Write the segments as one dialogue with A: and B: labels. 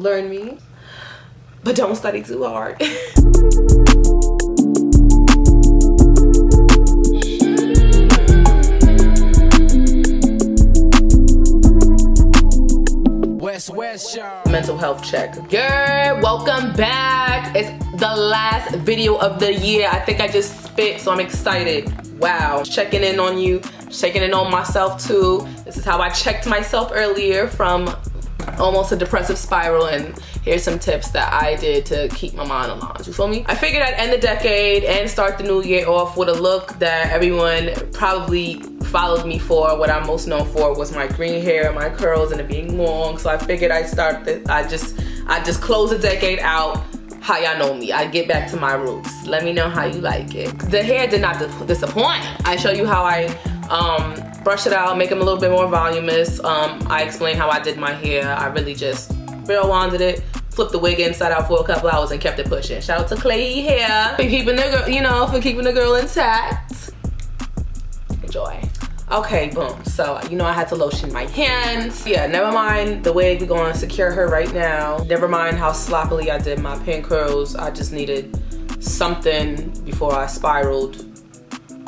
A: learn me, but don't study too hard. Mental health check. Girl, welcome back. It's the last video of the year. I think I just spit, so I'm excited. Wow. Checking in on you, checking in on myself too. This is how I checked myself earlier from almost a depressive spiral, and here's some tips that I did to keep my mind on lines. You feel me? I figured I'd end the decade and start the new year off with a look that everyone probably followed me for. What I'm most known for was my green hair, my curls, and it being long. So I figured I'd start I just close the decade out how y'all know me. I get back to my roots. Let me know how you like it. The hair did not disappoint. I show you how I brush it out, make them a little bit more voluminous. I explained how I did my hair. I really just barrel wanded it, flipped the wig inside out for a couple hours, and kept it pushing. Shout out to KLAIYI hair for keeping the girl, you know, for keeping the girl intact. Enjoy. Okay, boom. So, you know, I had to lotion my hands. Yeah, never mind the wig. We're gonna secure her right now. Never mind how sloppily I did my pin curls. I just needed something before I spiraled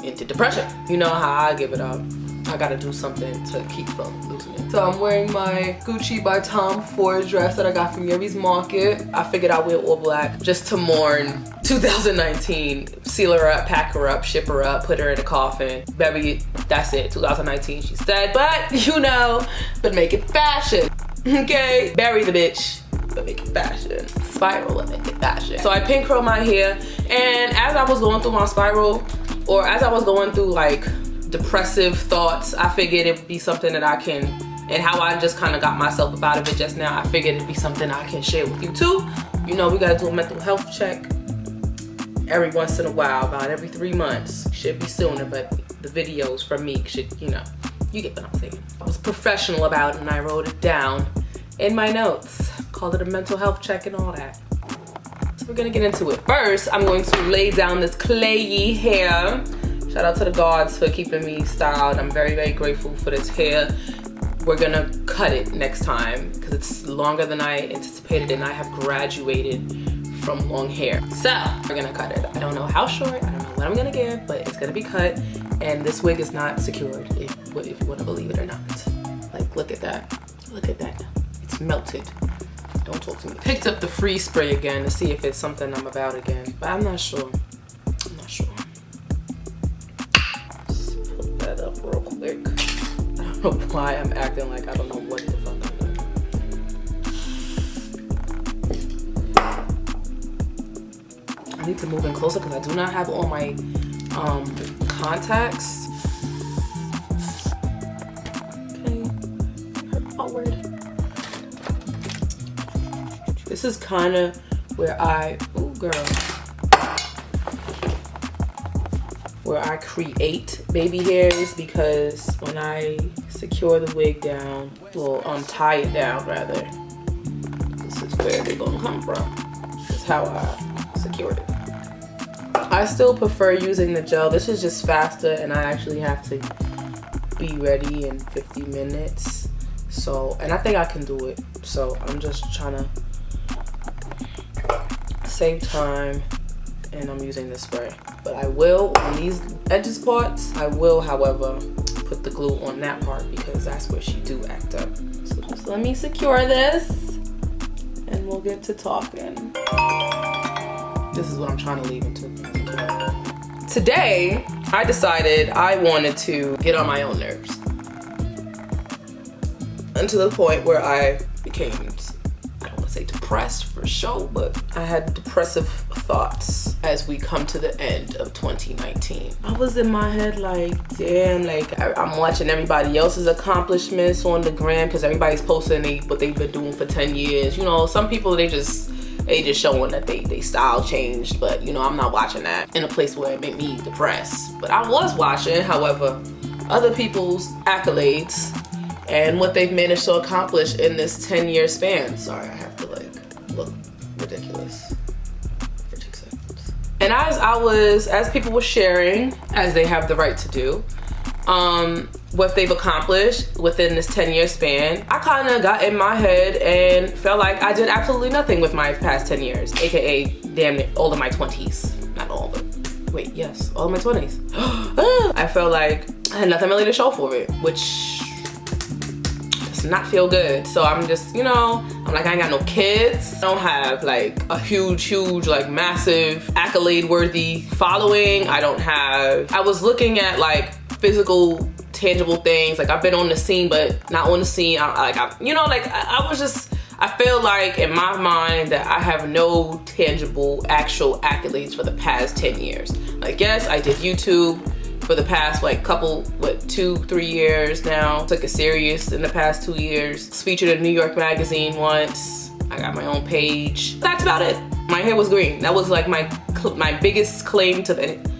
A: into depression. You know how I give it up. I gotta do something to keep from losing it. So I'm wearing my Gucci by Tom Ford dress that I got from Yuri's Market. I figured I'd wear all black just to mourn 2019. Seal her up, pack her up, ship her up, put her in a coffin, bury it. That's it. 2019, she's dead. But you know, but make it fashion. Okay? Bury the bitch, but make it fashion. Spiral and make it fashion. So I pin curl my hair, and as I was going through my spiral, or as I was going through like depressive thoughts, I figured it would be something that I can, and how I just kind of got myself up out of it just now, I figured it'd be something I can share with you too. You know, we gotta do a mental health check every once in a while, about every 3 months. Should be sooner, but the videos from me should, you know, you get what I'm saying. I was professional about it and I wrote it down in my notes. Called it a mental health check and all that. So we're gonna get into it. First, I'm going to lay down this KLAIYI hair. Shout out to the gods for keeping me styled. I'm very, very grateful for this hair. We're gonna cut it next time because it's longer than I anticipated, and I have graduated from long hair. So we're gonna cut it. I don't know how short, I don't know what I'm gonna give, but it's gonna be cut. And this wig is not secured, if you wanna believe it or not. Like, look at that. Look at that. It's melted. Don't talk to me. Picked up the freeze spray again to see if it's something I'm about again, but I'm not sure. I'm not sure. That up real quick. I don't know why I'm acting like I don't know what the fuck I'm doing. I need to move in closer because I do not have all my contacts. Okay, forward. This is kind of where where I create baby hairs, because when I secure the wig down, well, tie it down rather, this is where they're gonna come from. This is how I secured it. I still prefer using the gel. This is just faster, and I actually have to be ready in 50 minutes. So, and I think I can do it. So I'm just trying to save time, and I'm using this spray. But I will, on these edges parts, I will, however, put the glue on that part because that's where she do act up. So just let me secure this and we'll get to talking. This is what I'm trying to leave into. Today, I decided I wanted to get on my own nerves. And to the point where I became, I don't want to say depressed for sure, but I had depressive thoughts as we come to the end of 2019. I was in my head like, damn, like I'm watching everybody else's accomplishments on the gram because everybody's posting what they've been doing for 10 years. You know, some people, they just showing that they style changed, but you know, I'm not watching that in a place where it made me depressed. But I was watching, however, other people's accolades and what they've managed to accomplish in this 10-year span. Sorry, I have to like look ridiculous for 2 seconds. And as people were sharing, as they have the right to do, what they've accomplished within this 10-year span, I kind of got in my head and felt like I did absolutely nothing with my past 10 years, aka damn near all of my 20s. Not all, but wait, yes, all of my 20s. I felt like I had nothing really to show for it, which does not feel good. So I'm just, you know, I'm like, I ain't got no kids. I don't have like a huge, like massive accolade worthy following. I was looking at like physical, tangible things. Like I've been on the scene, but not on the scene. I feel like in my mind that I have no tangible actual accolades for the past 10 years. Like yes, I did YouTube for the past like couple, 2-3 years now. Took it serious in the past 2 years. Was featured in New York Magazine once. I got my own page. That's about it. My hair was green. That was like my biggest claim to the...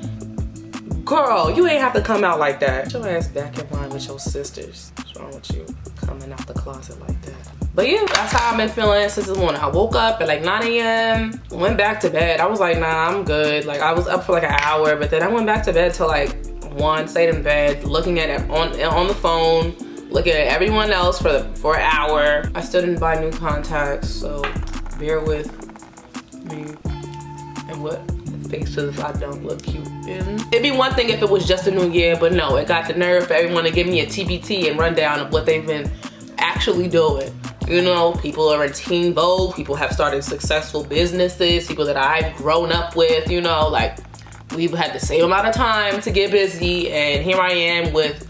A: Girl, you ain't have to come out like that. Get your ass back in line with your sisters. What's wrong with you coming out the closet like that? But yeah, that's how I've been feeling since this morning. I woke up at like 9 a.m. went back to bed. I was like, nah, I'm good. Like I was up for like an hour, but then I went back to bed till like 1, stayed in bed, looking at it on the phone, looking at everyone else for an hour. I still didn't buy new contacts, so bear with me and what faces I don't look cute in. It'd be one thing if it was just a new year, but no, it got the nerve for everyone to give me a TBT and rundown of what they've been actually doing. You know, people are in teen vogue, people have started successful businesses, people that I've grown up with, you know, like we've had the same amount of time to get busy, and here I am with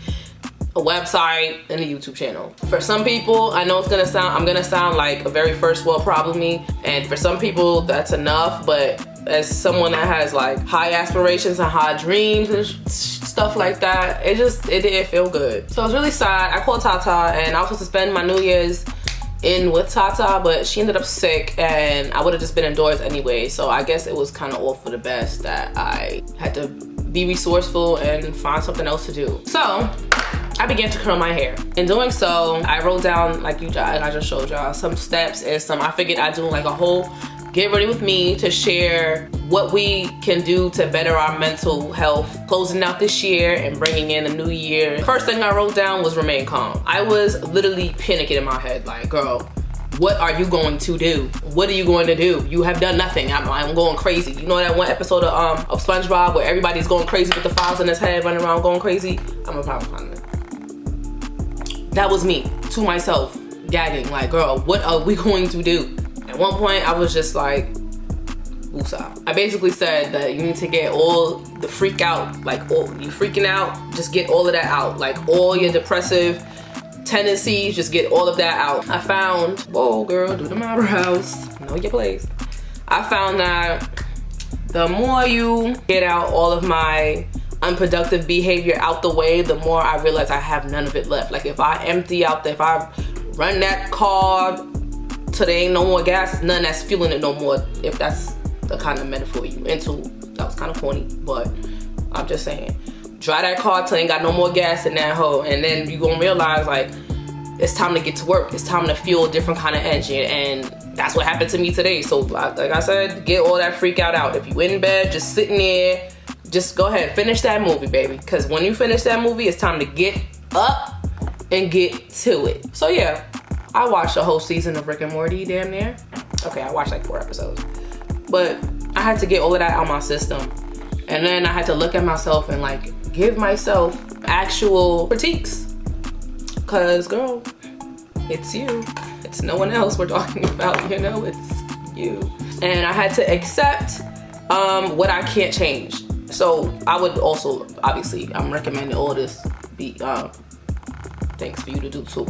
A: a website and a YouTube channel. For some people, I know I'm gonna sound like a very first world problem-y, and for some people that's enough, but as someone that has like high aspirations and high dreams and stuff like that, it didn't feel good. So I was really sad. I called Tata and I was supposed to spend my New Year's in with Tata, but she ended up sick and I would have just been indoors anyway. So I guess it was kind of all for the best that I had to be resourceful and find something else to do. So I began to curl my hair. In doing so, I wrote down, like I just showed y'all, some steps and I figured I'd do like a whole get ready with me to share what we can do to better our mental health, closing out this year and bringing in a new year. First thing I wrote down was remain calm. I was literally panicking in my head, like, girl, what are you going to do? What are you going to do? You have done nothing. I'm going crazy. You know that one episode of SpongeBob where everybody's going crazy with the files in his head, running around going crazy? I'm a problem finder. That was me, to myself, gagging, like, girl, what are we going to do? At one point, I was just like, woosah. I basically said that you need to get all the freak out, like you freaking out, just get all of that out. Like all your depressive tendencies, just get all of that out. I found, whoa girl, do the eyebrows, know your place. I found that the more you get out all of my unproductive behavior out the way, the more I realize I have none of it left. Like if I empty out, if I run that car till there ain't no more gas, it's none that's fueling it no more, if that's the kind of metaphor you into. That was kind of corny, but I'm just saying. Dry that car till ain't got no more gas in that hole, and then you gonna realize like, it's time to get to work. It's time to fuel a different kind of engine, and that's what happened to me today. So like I said, get all that freak out. If you in bed, just sitting there, just go ahead, finish that movie, baby. Because when you finish that movie, it's time to get up and get to it. So yeah, I watched the whole season of Rick and Morty, damn near. Okay, I watched like 4 episodes. But I had to get all of that out of my system. And then I had to look at myself and like give myself actual critiques. Cause girl, it's you. It's no one else we're talking about, you know, it's you. And I had to accept what I can't change. So I would also, obviously, I'm recommending all this things for you to do too.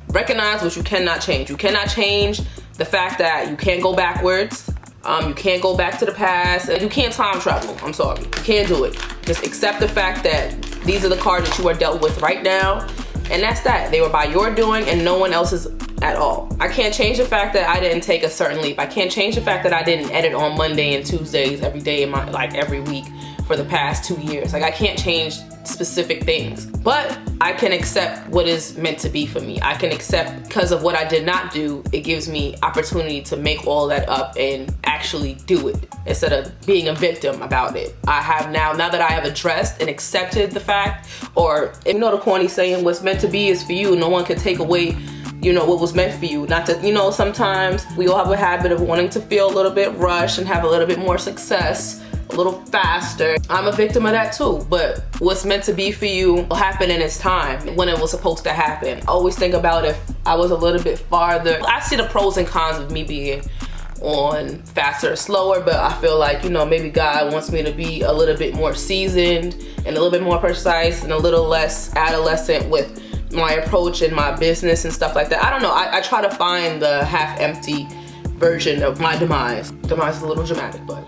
A: Recognize what you cannot change. You cannot change the fact that you can't go backwards. You can't go back to the past. You can't time travel. I'm sorry. You can't do it. Just accept the fact that these are the cards that you are dealt with right now. And that's that. They were by your doing and no one else's at all. I can't change the fact that I didn't take a certain leap. I can't change the fact that I didn't edit on Monday and Tuesdays every day in my, like every week for the past 2 years. Like, I can't change specific things, but I can accept what is meant to be for me. I can accept, because of what I did not do, it gives me opportunity to make all that up and actually do it instead of being a victim about it. I have now that I have addressed and accepted the fact, or you know the corny saying, what's meant to be is for you. No one can take away, you know, what was meant for you. Not to, you know, sometimes we all have a habit of wanting to feel a little bit rushed and have a little bit more success a little faster. I'm a victim of that too, but what's meant to be for you will happen in its time, when it was supposed to happen. I always think about if I was a little bit farther. I see the pros and cons of me being on faster or slower, but I feel like, you know, maybe God wants me to be a little bit more seasoned and a little bit more precise and a little less adolescent with my approach in my business and stuff like that. I don't know. I try to find the half-empty version of my demise. Demise is a little dramatic, but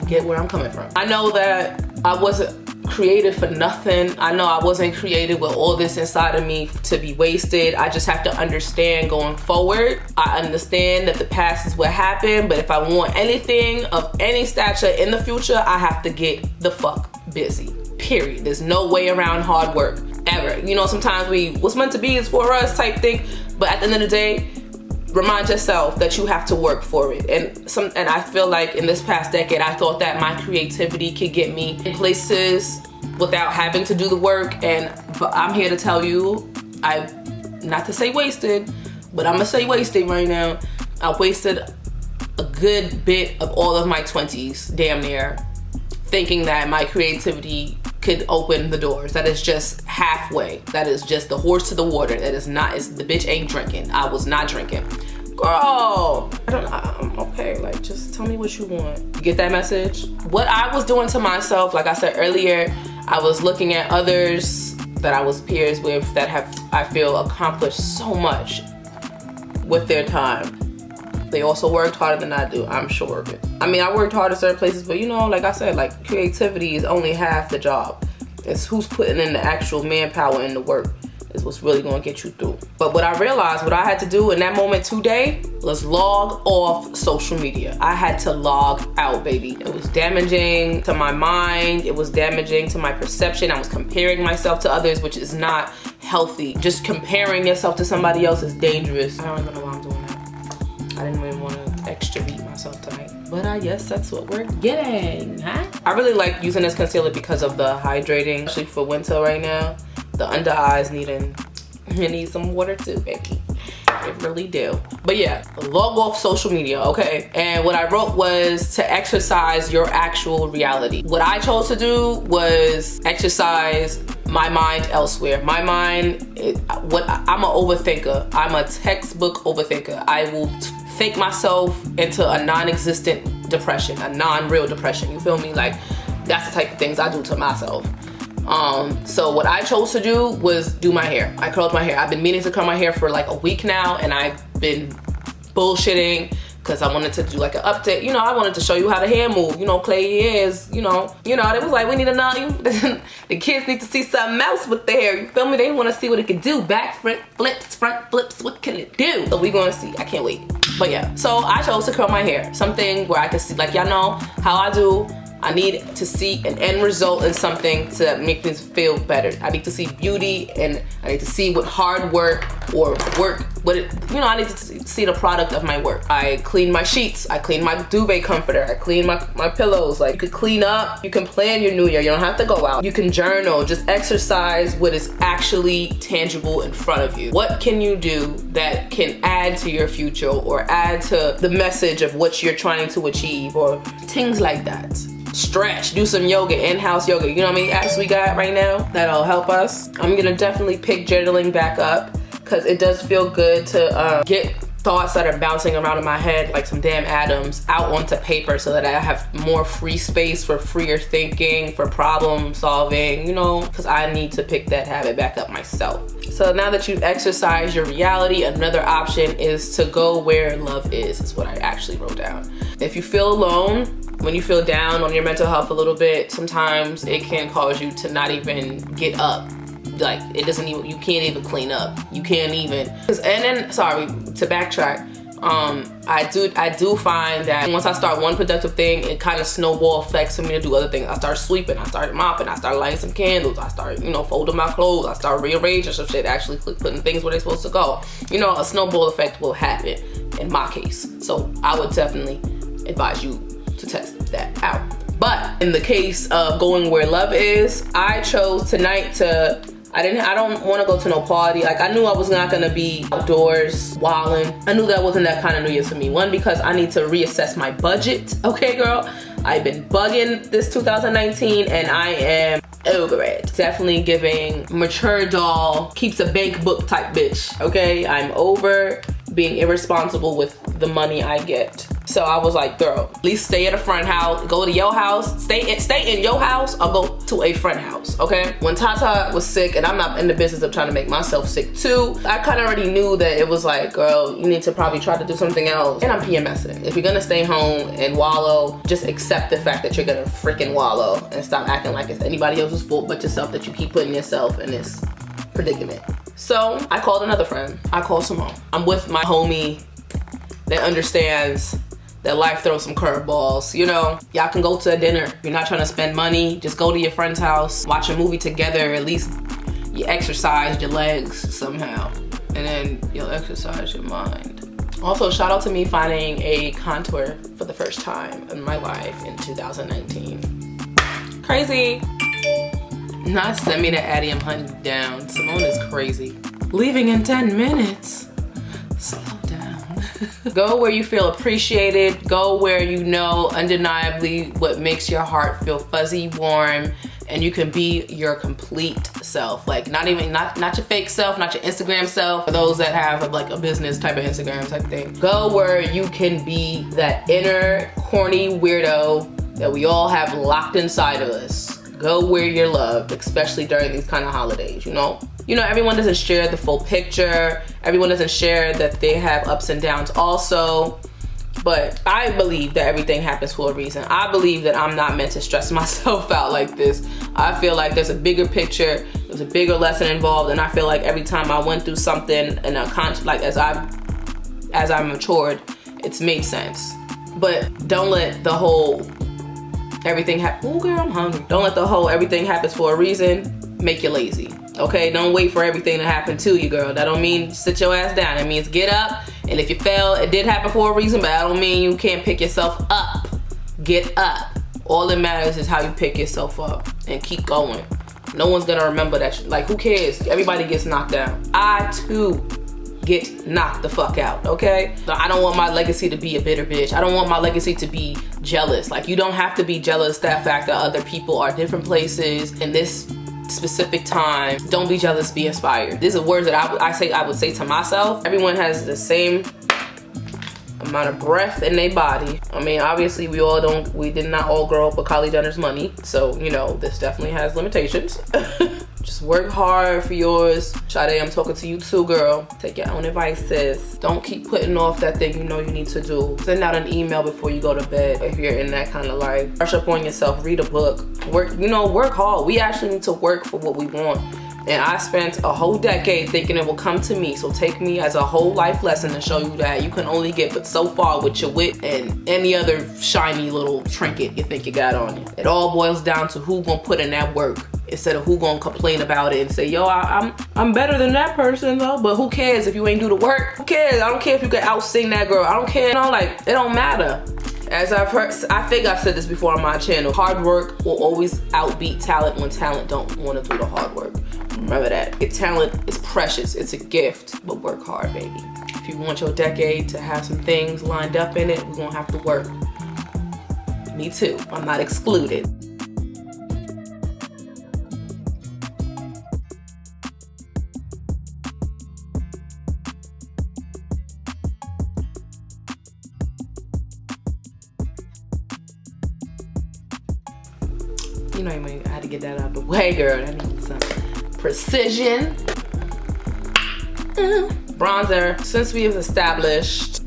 A: you get where I'm coming from. I know that I wasn't created for nothing. I know I wasn't created with all this inside of me to be wasted. I just have to understand going forward. I understand that the past is what happened, but if I want anything of any stature in the future, I have to get the fuck busy. Period. There's no way around hard work, ever. You know, sometimes what's meant to be is for us type thing, but at the end of the day, remind yourself that you have to work for it. And I feel like in this past decade, I thought that my creativity could get me in places without having to do the work, but I'm here to tell you, not to say wasted, but I'm gonna say wasted right now. I wasted a good bit of all of my 20s, damn near, thinking that my creativity could open the doors. That is just halfway. That is just the horse to the water. That is not, the bitch ain't drinking. I was not drinking. Girl, I'm okay, like, just tell me what you want. You get that message? What I was doing to myself, like I said earlier, I was looking at others that I was peers with that have, I feel, accomplished so much with their time. They also worked harder than I do, I'm sure of it. I mean, I worked hard at certain places, but you know, like I said, like, creativity is only half the job. It's who's putting in the actual manpower and the work is what's really gonna get you through. But what I realized, what I had to do in that moment today was log off social media. I had to log out, baby. It was damaging to my mind. It was damaging to my perception. I was comparing myself to others, which is not healthy. Just comparing yourself to somebody else is dangerous. I don't even know why I'm doing that. I didn't even want to extra beat myself tonight. But I guess that's what we're getting, huh? I really like using this concealer because of the hydrating, especially for winter right now. The under eyes need some water too, baby. It really do. But yeah, log off social media, okay? And what I wrote was to exercise your actual reality. What I chose to do was exercise my mind elsewhere. My mind, I'm an overthinker. I'm a textbook overthinker. I will think myself into a non-existent depression, a non-real depression. You feel me? Like, that's the type of things I do to myself. So what I chose to do was do my hair. I curled my hair. I've been meaning to curl my hair for like a week now, and I've been bullshitting because I wanted to do like an update. You know, I wanted to show you how the hair move. You know, KLAIYI is, you know, they was like, we need to know, the kids need to see something else with their hair. You feel me? They want to see what it can do. Back, front flips, what can it do? So we gonna see. I can't wait. But yeah, so I chose to curl my hair. Something where I can see, like, y'all know how I do. I need to see an end result in something to make me feel better. I need to see beauty, and I need to see what hard work or I need to see the product of my work. I clean my sheets, I clean my duvet comforter, I clean my pillows. Like, you could clean up, you can plan your new year, you don't have to go out. You can journal, just exercise what is actually tangible in front of you. What can you do that can add to your future or add to the message of what you're trying to achieve, or things like that. Stretch, do some yoga, in-house yoga. You know how many apps we got right now that'll help us? I'm gonna definitely pick journaling back up because it does feel good to get thoughts that are bouncing around in my head like some damn atoms out onto paper, so that I have more free space for freer thinking, for problem solving, you know, because I need to pick that habit back up myself. So now that you've exercised your reality, another option is to go where love is what I actually wrote down. If you feel alone, when you feel down on your mental health a little bit, sometimes it can cause you to not even get up. Like, you can't even clean up. You can't even, sorry, to backtrack, I do find that once I start one productive thing, it kind of snowball effects for me to do other things. I start sweeping, I start mopping, I start lighting some candles, I start, you know, folding my clothes, I start rearranging some shit, actually putting things where they're supposed to go. You know, a snowball effect will happen in my case. So I would definitely advise you to test that out. But in the case of going where love is, I chose tonight to, I don't want to go to no party. Like, I knew I was not going to be outdoors wilding. I knew that wasn't that kind of New Year's for me. One, because I need to reassess my budget. Okay, girl? I've been bugging this 2019 and I am over it. Definitely giving mature doll, keeps a bank book type bitch. Okay? I'm over being irresponsible with the money I get. So I was like, girl, at least stay at a friend house, go to your house, stay in your house, or go to a friend house, okay? When Tata was sick, and I'm not in the business of trying to make myself sick too, I kind of already knew that it was like, girl, you need to probably try to do something else. And I'm PMSing. If you're gonna stay home and wallow, just accept the fact that you're gonna freaking wallow and stop acting like it's anybody else's fault but yourself, that you keep putting yourself in this predicament. So I called another friend. I called Simone. I'm with my homie that understands that life throws some curveballs. You know, y'all can go to a dinner. If you're not trying to spend money, just go to your friend's house, watch a movie together. At least you exercise your legs somehow, and then you'll exercise your mind. Also, shout out to me finding a contour for the first time in my life in 2019. Crazy. Not send me to Addie, I'm hunting down. Simone is crazy. Leaving in 10 minutes. Slow down. Go where you feel appreciated. Go where you know undeniably what makes your heart feel fuzzy, warm, and you can be your complete self. Like not your fake self, not your Instagram self. For those that have like a business type of Instagram type thing. Go where you can be that inner corny weirdo that we all have locked inside of us. Go where you're loved, especially during these kind of holidays, you know? You know, everyone doesn't share the full picture. Everyone doesn't share that they have ups and downs also. But I believe that everything happens for a reason. I believe that I'm not meant to stress myself out like this. I feel like there's a bigger picture, there's a bigger lesson involved, and I feel like every time I went through something and like as I matured, it's made sense. But don't let the whole everything happen. Oh girl, I'm hungry. Don't let the whole everything happens for a reason make you lazy. Okay, don't wait for everything to happen to you, girl. That don't mean sit your ass down. It means get up, and if you fail, it did happen for a reason, but that don't mean you can't pick yourself up. Get up. All that matters is how you pick yourself up and keep going. No one's gonna remember that. Like, who cares? Everybody gets knocked down. I too get knocked the fuck out, okay? So I don't want my legacy to be a bitter bitch. I don't want my legacy to be jealous. Like, you don't have to be jealous that fact that other people are different places in this specific time. Don't be jealous, be inspired. These are words that I would say to myself. Everyone has the same amount of breath in their body. I mean, obviously we did not all grow up with Kylie Jenner's money. So, you know, this definitely has limitations. Just work hard for yours. Sade, I'm talking to you too, girl. Take your own advice, sis. Don't keep putting off that thing you know you need to do. Send out an email before you go to bed if you're in that kind of life. Brush up on yourself, read a book. Work hard. We actually need to work for what we want. And I spent a whole decade thinking it will come to me. So take me as a whole life lesson to show you that you can only get but so far with your wit and any other shiny little trinket you think you got on you. It all boils down to who gonna put in that work instead of who gonna complain about it and say, yo, I'm better than that person though. But who cares if you ain't do the work? Who cares? I don't care if you can out-sing that girl. I don't care. You know, like, it don't matter. As I've heard, I think I've said this before on my channel, hard work will always outbeat talent when talent don't want to do the hard work. Remember that. Talent is precious, it's a gift, but work hard, baby. If you want your decade to have some things lined up in it, we're gonna have to work. Me too, I'm not excluded. You know, I had to get that out of the way, girl. That needs some precision. Bronzer. Since we have established,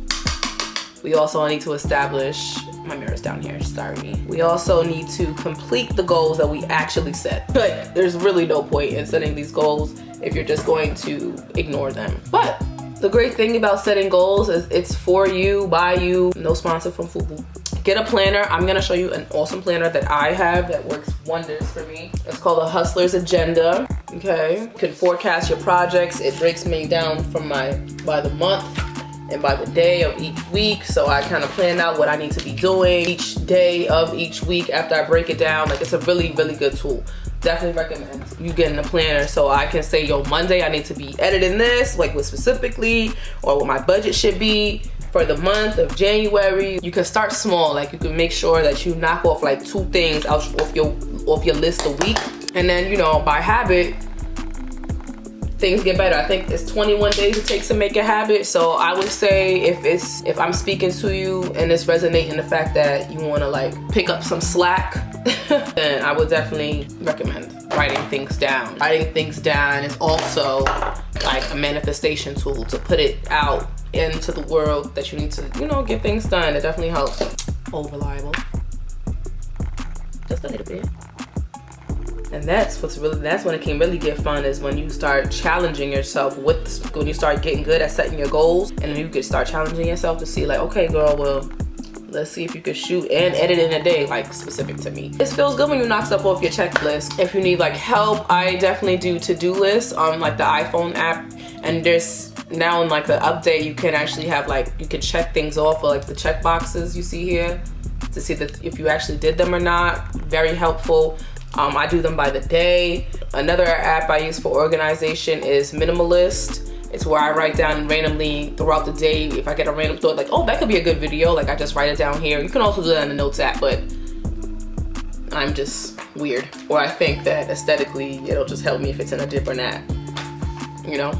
A: we also need to establish, my mirror's down here, sorry. We also need to complete the goals that we actually set. But there's really no point in setting these goals if you're just going to ignore them. But The great thing about setting goals is it's for you, by you. No sponsor from FUBU. Get a planner. I'm gonna show you an awesome planner that I have that works wonders for me. It's called a Hustler's Agenda. Okay, you can forecast your projects. It breaks me down from by the month and by the day of each week. So I kind of plan out what I need to be doing each day of each week after I break it down. Like, it's a really, really good tool. Definitely recommend you getting a planner so I can say, yo, Monday I need to be editing this, like what specifically, or what my budget should be for the month of January. You can start small. Like, you can make sure that you knock off like 2 things off your list a week, and then, you know, by habit things get better. I think it's 21 days it takes to make a habit. So I would say if I'm speaking to you and it's resonating the fact that you want to like pick up some slack, then I would definitely recommend writing things down. Writing things down is also like a manifestation tool to put it out into the world that you need to, you know, get things done. It definitely helps. Oh, reliable. Just a little bit. And that's when it can really get fun, is when you start challenging yourself when you start getting good at setting your goals, and then you can start challenging yourself to see like, okay girl, well, let's see if you can shoot and edit in a day, like specific to me. It feels good when you knock stuff off your checklist. If you need like help, I definitely do to-do lists on like the iPhone app, and there's now in like the update you can actually have like, you can check things off, or like the check boxes you see here to see that if you actually did them or not. Very helpful. I do them by the day. Another app I use for organization is Minimalist. It's where I write down randomly throughout the day. If I get a random thought like, oh, that could be a good video, like I just write it down here. You can also do that in the Notes app, but I'm just weird. Or I think that aesthetically, it'll just help me if it's in a different app. You know?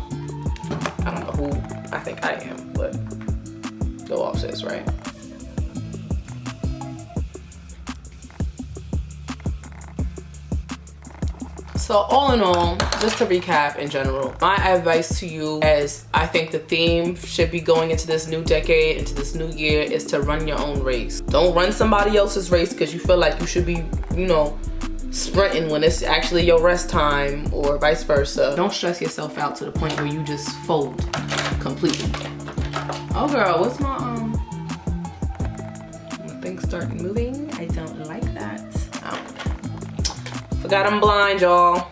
A: I don't know who I think I am, but go off sis, right? So all in all, just to recap in general, my advice to you, as I think the theme should be going into this new decade, into this new year, is to run your own race. Don't run somebody else's race because you feel like you should be, you know, sprinting when it's actually your rest time, or vice versa. Don't stress yourself out to the point where you just fold completely. Oh girl, what's my things start moving? I don't like that. Forgot I'm blind, y'all.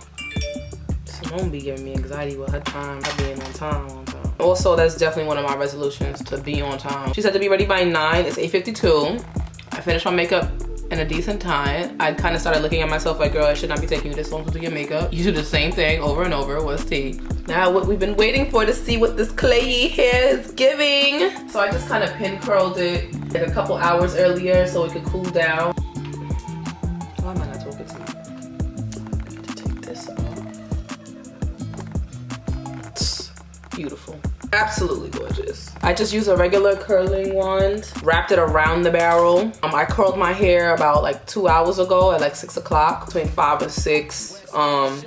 A: Simone be giving me anxiety with her time, her being on time. Also, that's definitely one of my resolutions, to be on time. She said to be ready by 9. It's 8:52. I finished my makeup in a decent time. I kind of started looking at myself like, girl, it should not be taking you this long to do your makeup. You do the same thing over and over. What's tea? Now, what we've been waiting for to see what this KLAIYI hair is giving. So I just kind of pin curled it like a couple hours earlier so it could cool down. Why am I not talking to you? Beautiful, absolutely gorgeous. I just used a regular curling wand, wrapped it around the barrel. I curled my hair about like 2 hours ago at like 6 o'clock, between 5 and 6.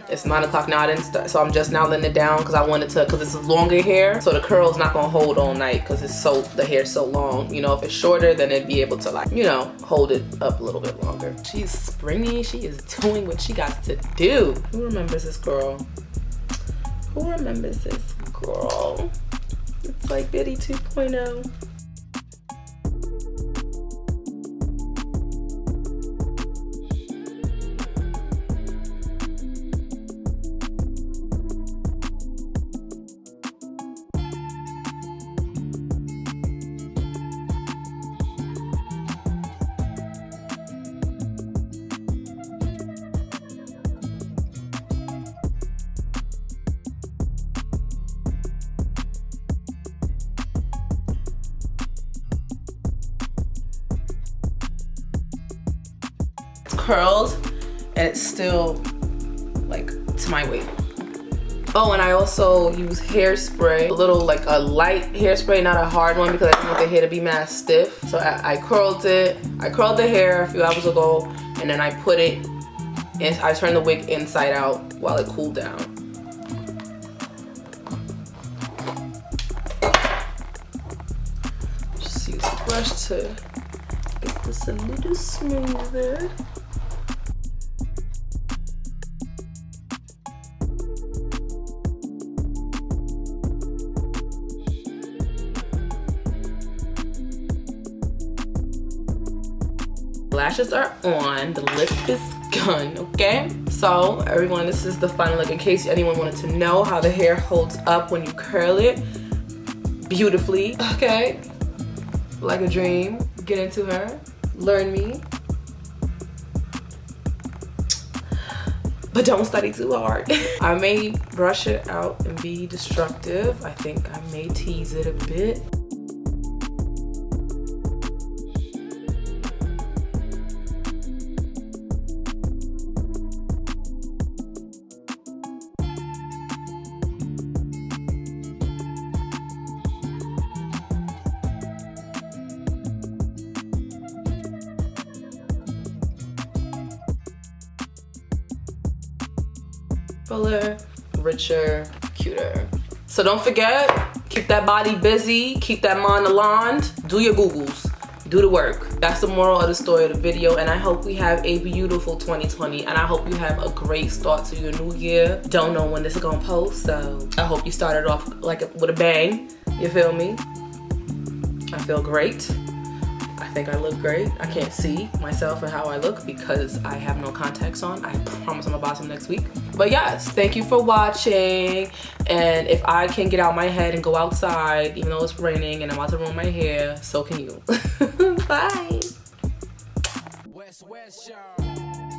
A: It's 9 o'clock now. I didn't start, so I'm just now letting it down because I wanted to, because it's longer hair, so the curl's not gonna hold all night because the hair's so long. You know, if it's shorter, then it'd be able to, like, you know, hold it up a little bit longer. She's springy. She is doing what she got to do. Who remembers this girl? Who remembers this girl? It's like Biddy 2.0. Curled, and it's still like to my weight. Oh, and I also use hairspray, a little, like a light hairspray, not a hard one, because I didn't want the hair to be mad stiff. So I curled it. I curled the hair a few hours ago, and then I put it in, I turned the wig inside out while it cooled down. Just use the brush to get this a little smoother. Lashes are on, the lip is gone, okay? So everyone, this is the final look in case anyone wanted to know how the hair holds up when you curl it beautifully, okay? Like a dream. Get into her, learn me. But don't study too hard. I may brush it out and be destructive. I think I may tease it a bit. Fuller, richer, cuter. So don't forget, keep that body busy, keep that mind aligned, do your Googles, do the work. That's the moral of the story of the video, and I hope we have a beautiful 2020, and I hope you have a great start to your new year. Don't know when this is gonna post, so I hope you started off like with a bang, you feel me? I feel great. I think I look great. I can't see myself and how I look because I have no contacts on. I promise I'm gonna buy some next week. But yes, thank you for watching. And if I can get out my head and go outside, even though it's raining and I'm about to ruin my hair, so can you. Bye. West, y'all.